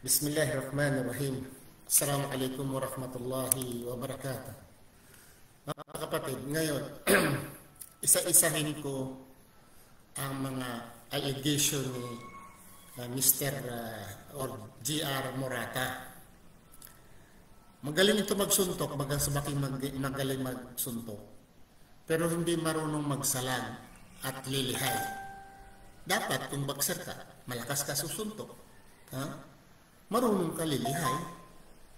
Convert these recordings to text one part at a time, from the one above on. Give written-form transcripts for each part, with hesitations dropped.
Bismillahirrahmanirrahim. Assalamualaikum warahmatullahi wabarakatuh. Mga kapatid, ngayon, isa-isahin ko ang mga allegation ni Mr. or G.R. Morata. Magaling ito magsuntok, magaling magsuntok. Pero hindi marunong magsalag at lilihay. Dapat kung bakser ka, malakas ka susuntok. Marunong ka lilihay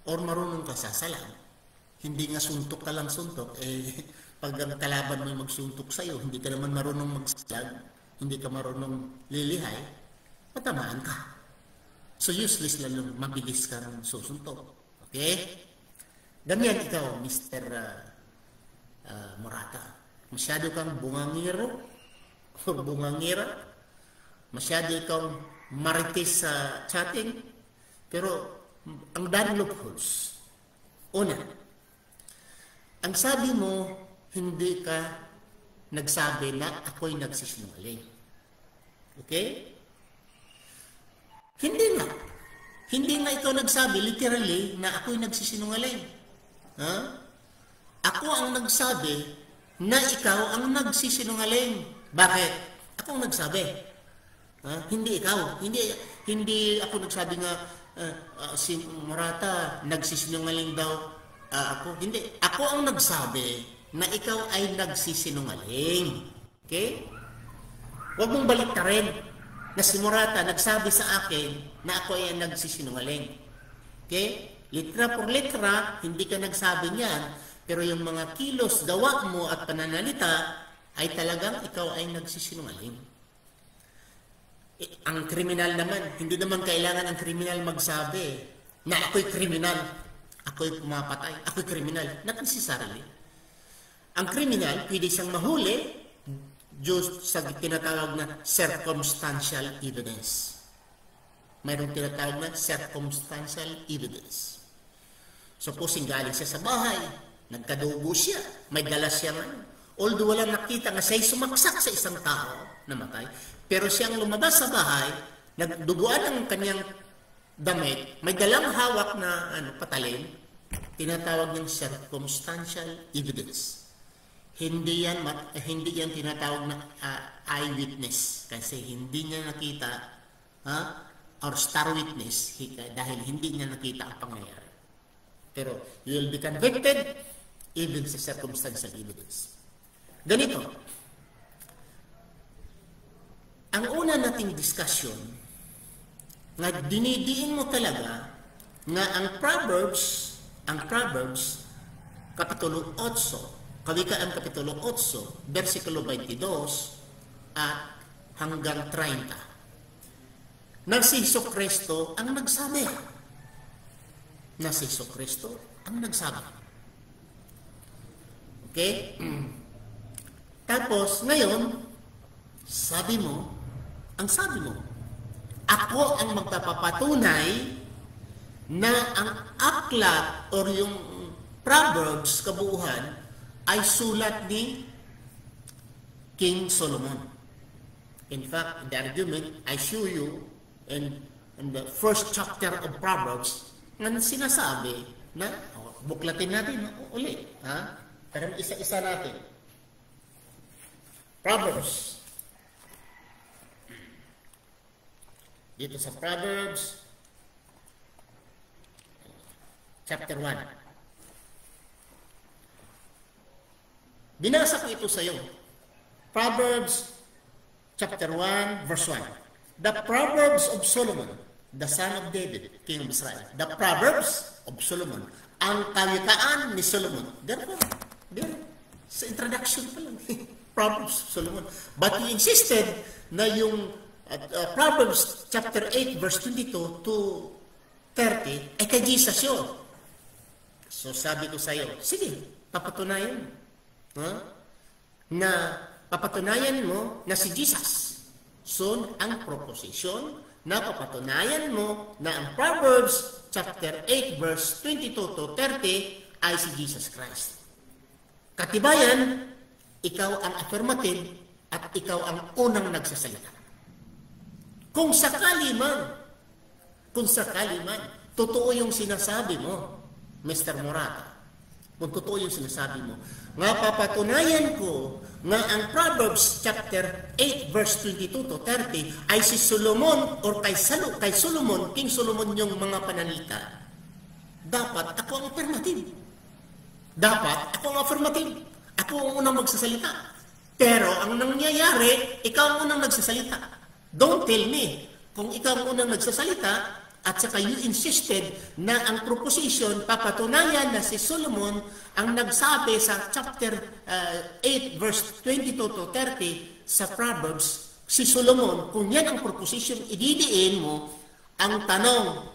or marunong ka sasalag. Hindi nga suntok ka lang suntok. Pag ang kalaban mo magsuntok sa'yo, hindi ka naman marunong magsalag, hindi ka marunong lilihay, matamaan ka. So useless lang mabilis ka ng susuntok. Okay? Ganyan ikaw, Mr. Morata. Masyado kang bungangiro o bungangira. Masyado kang marites sa chatting. Pero ang daming loopholes. Una, ang sabi mo, hindi ka nagsabi na ako'y nagsisinungaling. Okay? Hindi nga. Hindi nga ikaw nagsabi, literally, na ako'y nagsisinungaling. Ako ang nagsabi na ikaw ang nagsisinungaling. Bakit? Ako ang nagsabi. Hindi ikaw. Hindi ako nagsabi nga, si Morata, nagsisinungaling daw ako. Hindi. Ako ang nagsabi na ikaw ay nagsisinungaling. Okay? Huwag mong baliktarin na si Morata nagsabi sa akin na ako ay nagsisinungaling. Okay? Litra por litra, hindi ka nagsabi niyan, pero yung mga kilos, gawa mo at pananalita ay talagang ikaw ay nagsisinungaling. Ang kriminal naman, hindi naman kailangan ang kriminal magsabi na ako'y kriminal, ako'y pumapatay, ako'y kriminal. Not necessarily. Ang kriminal, pwede siyang mahuli just sa tinatawag na circumstantial evidence. Mayroong tinatawag na circumstantial evidence. Supposing galing siya sa bahay, nagkadugo siya, may dala siya although wala nakita na siya'y sumaksak sa isang tao, namatay, pero siyang lumabas sa bahay, nagduguan ang kanyang damit, may dalang hawak na patalin, tinatawag ng circumstantial evidence. Hindi yan tinatawag na eyewitness kasi hindi niya nakita or star witness dahil hindi niya nakita ang pangyayari. Pero you will be convicted even sa circumstantial evidence. Ganito. Ang una nating discussion, nga dinidiin mo talaga nga ang Proverbs, Kapitulo 8, Kawikaan Kapitulo 8, versikulo 22 at hanggang 30. Na si Jesucristo ang nagsabi. Na si Jesucristo ang nagsabi. Okay? Tapos, ngayon, ang sabi mo, ako ang magpapatunay na ang aklat or yung Proverbs kabuuan ay sulat ni King Solomon. In fact, the argument I show you in the first chapter of Proverbs nga sinasabi na, buklatin natin ulit. Pero isa-isa natin. Proverbs. Dito sa Proverbs, chapter 1. Binasa ko ito sa iyo. Proverbs, chapter 1, verse 1. The Proverbs of Solomon, the son of David, king of Israel. The Proverbs of Solomon. Ang kawikaan ni Solomon. Therefore, sa introduction pa lang. Proverbs of Solomon. But he insisted na yung Proverbs chapter 8 verse 22 to 30 ay kay Jesus yun. So sabi ko sa iyo, sige, papatunayan mo na si Jesus. So ang proposition na papatunayan mo na ang Proverbs chapter 8 verse 22 to 30 ay si Jesus Christ. Katibayan, ikaw ang affirmative at ikaw ang unang nagsasalita. Kung sakali man Kung sakali man, totoo yung sinasabi mo, Mr. Morata. Kung totoo yung sinasabi mo, nga papatunayan ko nga ang Proverbs chapter 8 verse 22 to 30 ay si Solomon or kay Solomon, King Solomon yung mga panalita. Dapat ako ang affirmative. Dapat ako ang affirmative. Ako ang unang magsasalita. Pero ang nangyayari, ikaw ang unang nagsasalita. Don't tell me kung ikaw ang unang nagsasalita at saka you insisted na ang proposition papatunayan na si Solomon ang nagsabi sa chapter 8 verse 22 to 30 sa Proverbs, si Solomon, kung yan ang proposition, ididiin mo ang tanong,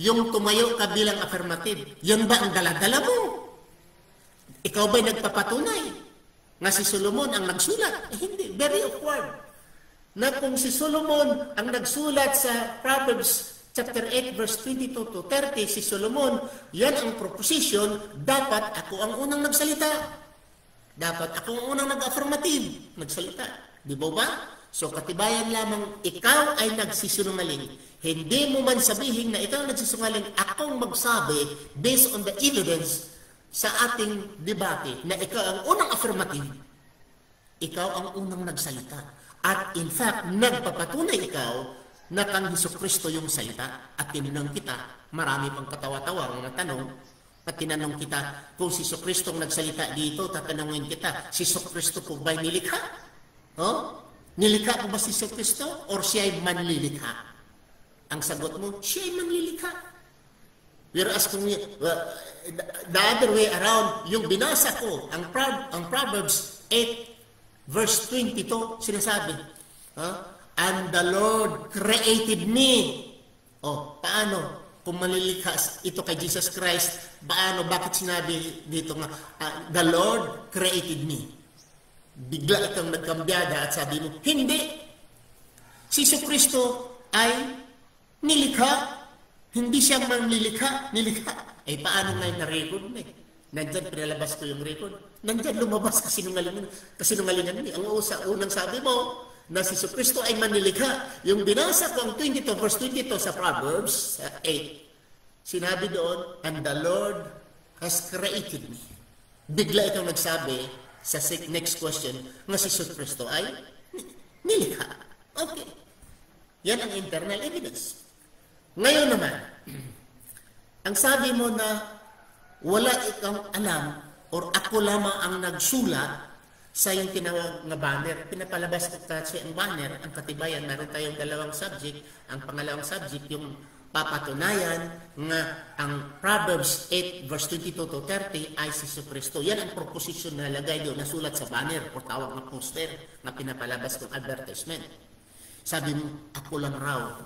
yung tumayo ka bilang affirmative, yun ba ang daladala mo? Ikaw ba'y nagpapatunay nga si Solomon ang nagsulat? Hindi, very awkward. Na kung si Solomon ang nagsulat sa Proverbs chapter 8 verse 22 to 30, si Solomon, yan ang proposition, dapat ako ang unang nagsalita. Dapat ako ang unang nag-affirmative, nagsalita. Di ba ba? So katibayan lamang ikaw ay nagsisinungaling. Hindi mo man sabihin na ikaw nagsisinungaling, akong magsabi based on the evidence sa ating debate na ikaw ang unang affirmative, ikaw ang unang nagsalita. At in fact, nagpapatunay ikaw na kang Hesukristo yung salita at tinanong kita, marami pang katawa-tawa na tanong, at tinanong kita, kung si Hesukristo ang nagsalita dito, tatanungin kita, si Hesukristo po ba'y nilikha? Oh? Nilikha po ba si Hesukristo? Or siya ay manlilikha? Ang sagot mo, siya ay manlilikha. Whereas kung the other way around, yung binasa ko, ang Proverbs 8 verse 22, sinasabi, and the Lord created me. O, paano? Kung malilikha ito kay Jesus Christ, paano? Bakit sinabi dito nga, the Lord created me? Bigla itong nagkambyada at sabi mo, hindi. Si Jesucristo ay nilikha. Hindi siya manlilikha, nilikha. Eh, paano nga yung na-record mo eh? Nandyan, pinalabas ko yung record. Nandyan, lumabas kasinungalingan mo. Ang unang sabi mo, na si Jesucristo ay manlilikha. Yung binasa ko ang 22 verse 22 sa Proverbs 8, sinabi doon, and the Lord has created me. Bigla itong nagsabi sa next question, nga si Jesucristo ay nilikha. Okay. Yan ang internal evidence. Ngayon naman, ang sabi mo na wala ikang alam or ako lamang ang nagsulat sa yung tinawag na banner. Pinapalabas kasi ang banner, ang katibayan, meron tayong dalawang subject. Ang pangalawang subject, yung papatunayan nga ang Proverbs 8 verse 22 to 30 ay si Jesucristo. Yan ang proposition na lagay doon, nasulat sa banner o tawag na poster na pinapalabas ng advertisement. Sabi mo, ako lang raw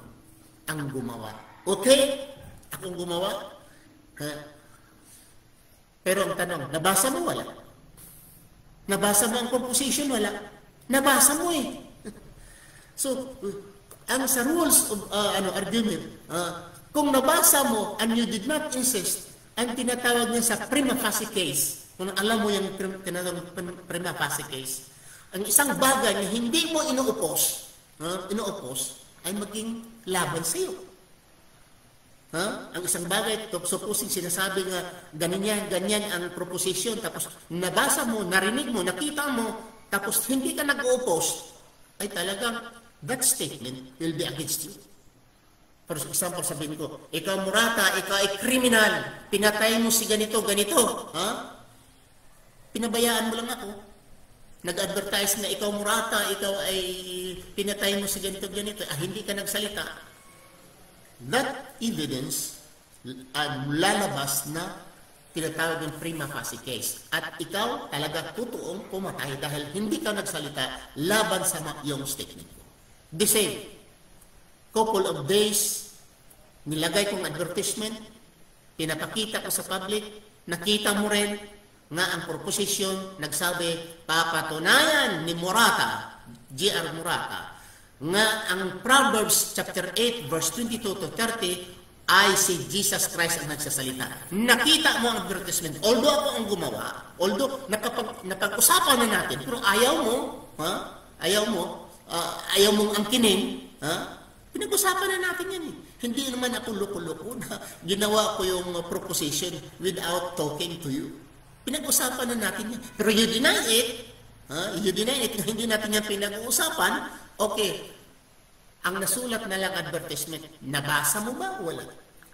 ang gumawa. Okay? Akong gumawa? Pero ang tanong, nabasa mo? Wala. Nabasa mo ang proposition? Wala. Nabasa mo eh. So, ang sa rules of argument, kung nabasa mo and you did not insist, ang tinatawag niya sa prima facie case, kung alam mo yung tinatawag prima facie case, ang isang bagay na hindi mo inuupos, ay maging laban sa iyo. Ang isang bagay, supposing sinasabi nga, ganyan ang proposition, tapos nabasa mo, narinig mo, nakita mo, tapos hindi ka nag-oppose, ay talagang that statement will be against you. For example, sabihin ko, ikaw Morata, ikaw ay criminal, pinatay mo si ganito. Pinabayaan mo lang ako. Nag-advertise na ikaw Morata, ikaw ay pinatay mo si ganito. Hindi ka nagsalita. That evidence lalabas na tinatawag ng prima facie case. At ikaw talaga totoong pumatay dahil hindi ka nagsalita laban sa iyong statement. The same. Couple of days, nilagay kong advertisement, pinapakita ko sa public, nakita mo rin nga ang proposition, nagsabi, papatunayan ni Morata, J.R. Morata, nga ang Proverbs chapter 8 verse 22 to 30 ay si Jesus Christ ang nagsasalita. Nakita mo ang advertisement, although ako ang gumawa, although napag-usapan na natin, pero ayaw mong angkinin, pinag-usapan na natin yan eh. Hindi naman ako loko-loko na ginawa ko yung proposition without talking to you. Pinag-usapan na natin yan. Pero you deny it. You deny it. Hindi natin yan pinag-uusapan. Okay. Ang nasulat na lang advertisement, nabasa mo ba? Wala.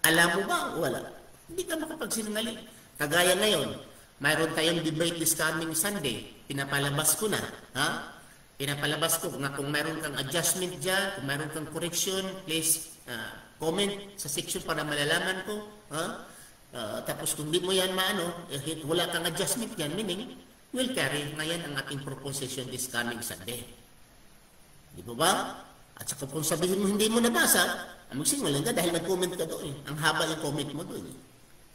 Alam mo ba? Wala. Hindi ka makapagsinungaling. Kagaya ngayon, mayroon tayong debate this coming Sunday. Pinapalabas ko na. Pinapalabas ko na kung mayroon kang adjustment dyan, kung mayroon kang correction, please comment sa section para malalaman ko. Tapos kung di mo yan wala kang adjustment yan, meaning, we'll carry ngayon ang ating proposition this coming Sunday. Di ba? At saka kung sabihin mo hindi mo nabasa, magsinungaling ka dahil nag-comment ka doon. Ang haba yung comment mo doon.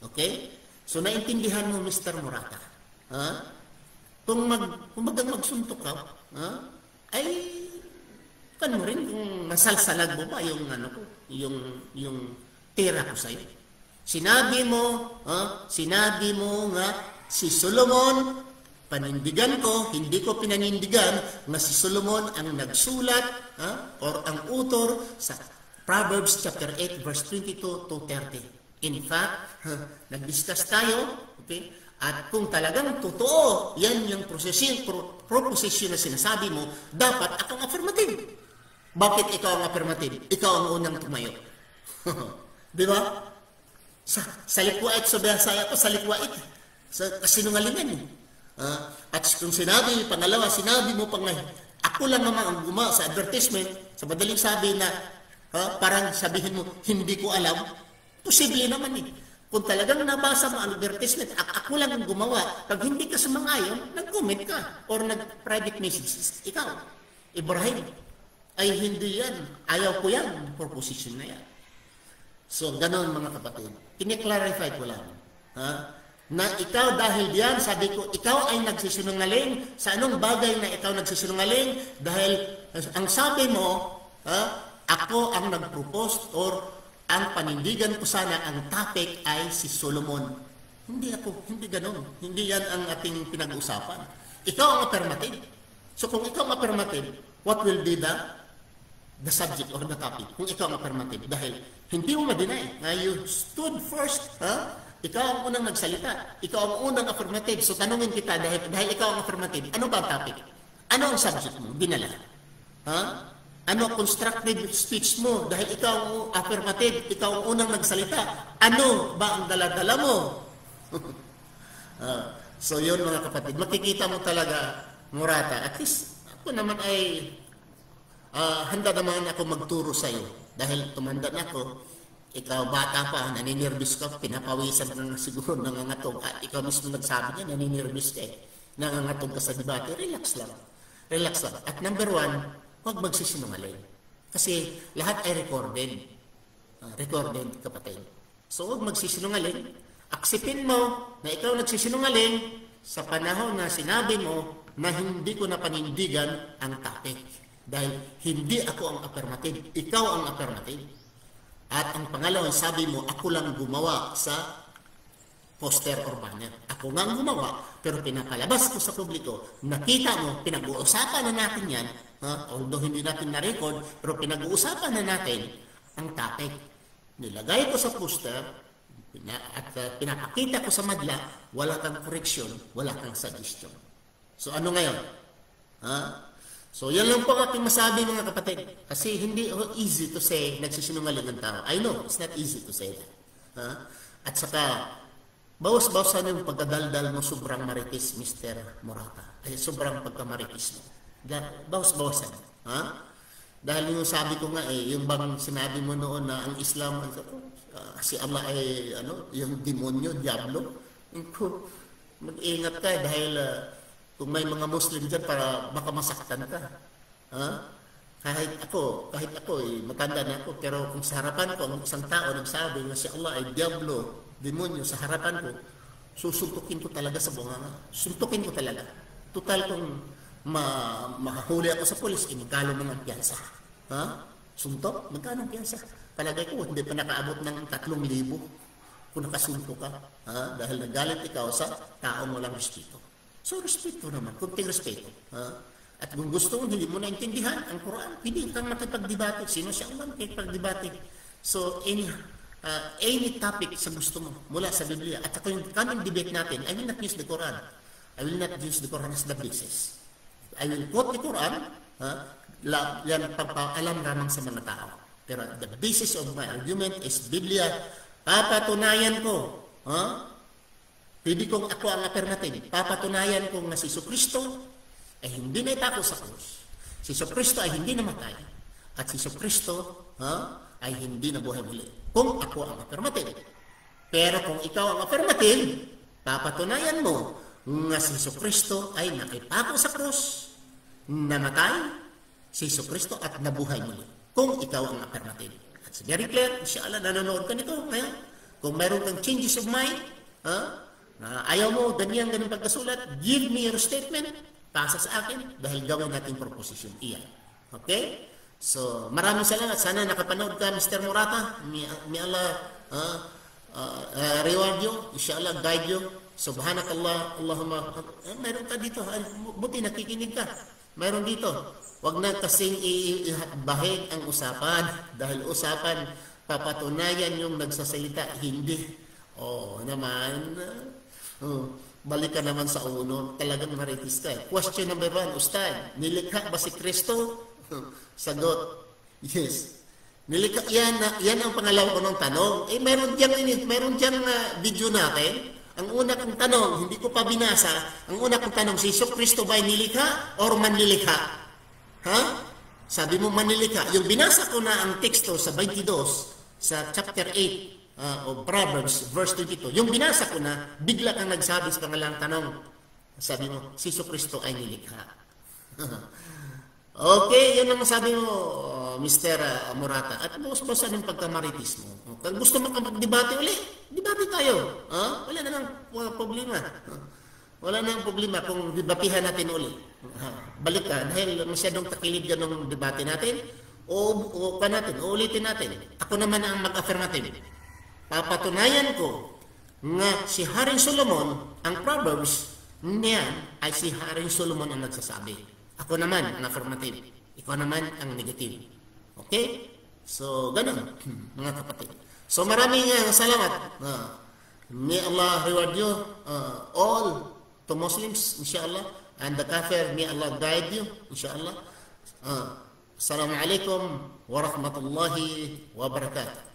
Okay? So, naintindihan mo, Mr. Morata. Kung magsuntok ka, ay kan mo rin kung masalsalag mo ba yung yung tira ko sa'yo. Sinabi mo nga si Solomon, panindigan ko, hindi ko pinanindigan na si Solomon ang nagsulat or ang author sa Proverbs chapter 8 verse 22 to 30. In fact, nag-discuss tayo, okay? At kung talagang totoo, yan yung proposition na sinasabi mo, dapat akong affirmative. Bakit ikaw ang affirmative? Ikaw ang unang tumayo. Di ba? Sa likwait, sa Bisaya ko, sa likwait. Sa kasinungalingan. At kung pangalawa, sinabi mo ako lang naman ang gumawa sa advertisement, sa madaling sabi na, parang sabihin mo, hindi ko alam, posible naman Kung talagang nabasa mo ang advertisement, ako lang ang gumawa, pag hindi ka sumang-ayon, nag-comment ka, or nag-private messages, ikaw, Ibrahim, ay hindi yan, ayaw ko yan, proposition na yan. So, ganon mga kapatid, kiniklarify ko lang, na ikaw dahil diyan, sabi ko, ikaw ay nagsisinungaling, sa anong bagay na ikaw nagsisinungaling, dahil ang sabi mo, ako ang nag-propose, or ang panindigan ko sana, ang topic ay si Solomon. Hindi ganon. Hindi yan ang ating pinag-uusapan. Ikaw ang affirmative. So kung ikaw ang affirmative, what will be the subject or the topic? Kung ikaw ang affirmative. Dahil hindi mo ma-deny na you stood first, ikaw ang unang nagsalita. Ikaw ang unang affirmative. So tanungin kita, dahil ikaw ang affirmative, ano ba ang topic? Ano ang subject mo? Dinala. Ano constructive speech mo? Dahil ikaw ang affirmative, ikaw ang unang nagsalita. Ano ba ang daladala mo? So yun mga kapatid, makikita mo talaga, Morata, at least ako naman ay handa naman ako magturo sa iyo. Dahil tumanda na ako, ikaw bata pa, naninirvis ka, pinapawisan ka siguro, nangangatog. At ikaw mismo nagsabi niya, naninirvis ka nangangatog ka sa debate. Relax lang. At number one, huwag magsisinungaling. Kasi lahat ay recorded. Recorded, kapatid. So huwag magsisinungaling. Aksipin mo na ikaw nagsisinungaling sa panahon na sinabi mo na hindi ko napanindigan ang topic. Dahil hindi ako ang affirmative. Ikaw ang affirmative. At ang pangalawang sabi mo, ako lang gumawa sa poster or banner. Ako nga ang gumawa, pero pinapalabas ko sa publiko. Nakita mo, pinag-uusapan na natin yan, although hindi natin na-record, pero pinag-uusapan na natin ang topic. Nilagay ko sa poster, at pinapakita ko sa madla, wala kang correction, wala kang suggestion. So ano ngayon? So yan lang po aking masabi mga kapatid. Kasi hindi easy to say nagsisinungaling ng tao. I know, it's not easy to say that. At saka, bawas-bawasan yung pagkadaldal mo, sobrang maritis, Mr. Morata. Ay, sobrang pagkamaritis mo. Bawas-bawasan. Dahil yung sabi ko nga, yung bang sinabi mo noon na ang Islam, si Allah ay, yung demonyo, diablo. Mag-ingat ka dahil kung may mga Muslim dyan, para baka masaktan ka. Kahit ako, matanda na ako, pero kung sa harapan ko, ang isang tao nagsabi na si Allah ay diablo, demonyo sa harapan ko, susuntukin ko talaga sa bunganga. Suntukin ko talaga. Total kung makahuli ako sa polis, magkano ng piyansa. Suntok? Magkano piyansa? Palagay ko, hindi pa nakaabot ng 3,000 kung nakasuntok ka. Dahil nagalit ikaw sa taong walang respeto. So, respeto naman. Kunting respeto. At kung gusto mo, hindi mo naintindihan ang Quran, hindi kang makipagdebate. Sino siya ang makipagdebate? So, any topic sa gusto mo mula sa Biblia. At ako yung coming debate natin, I will not use the Quran. I will not use the Quran as the basis. I will quote the Quran, yan pagpaalam lamang sa mga tao. Pero the basis of my argument is Biblia. Papatunayan ko, pwede kong ako ang affirmative. Papatunayan ko na si Jesucristo ay hindi na itako sa krus. Si Jesucristo ay hindi namatay. At si Jesucristo ay hindi nabuhay muli. Kung ako ang affirmative. Pero kung ikaw ang affirmative, papatunayan mo na si Jesucristo ay nakipako sa krus, namatay si Jesucristo at nabuhay muli. Kung ikaw ang affirmative. It's very clear. Inshallah, nanonood ka nito ngayon. Kung mayroon kang changes of mind, na ayaw mo, ganyan pagkasulat, give me your statement, pasa sa akin, dahil gawin natin proposition. Iyan. Okay? So, maraming salamat. Sana nakapanood ka, Mr. Morata. May Allah reward you. Inshallah, guide you. Subhanakallah, Allahumma. Mayroon ka dito. Buti nakikinig ka. Mayroon dito. Huwag na kasing bahig ang usapan. Dahil usapan, papatunayan yung nagsasalita. Hindi. Naman. Balik ka naman sa uno. Talagang maritis ka. Question number 1, Ustad. Nilikha ba si Kristo? Sagot. Yes. Nilikha. Yan ang pangalawa ko ng tanong. Meron diyang video natin. Ang una kong tanong, hindi ko pa binasa. Ang una kong tanong, si Kristo ba ay nilikha or manlilikha? Sabi mo manlilikha. Yung binasa ko na ang teksto sa 22, sa chapter 8, of Proverbs, verse 22. Yung binasa ko na, bigla kang nagsabi sa pangalang tanong. Sabi mo, si Kristo ay nilikha. Okay, yun ang sabi mo, Mr. Morata. At gusto sa ng pagkamaritis mo. Kung gusto mo mag-debate uli, debate tayo. Wala namang problema. Wala namang problema kung debatihan natin uli. Balik ka, dahil masyadong takilid ka ng debate natin, ulitin natin. Ako naman ang mag-affirmative. Papatunayan ko nga si Haring Solomon, ang Proverbs niyan ay si Haring Solomon ang nagsasabi. Ako naman ang affirmative. Ikaw naman ang negative. Okay? So, ganun, mga kapatid. So, maraming salamat. May Allah reward you all to Muslims, inshallah. And the kafir, may Allah guide you, inshallah. Assalamualaikum warahmatullahi wabarakatuh.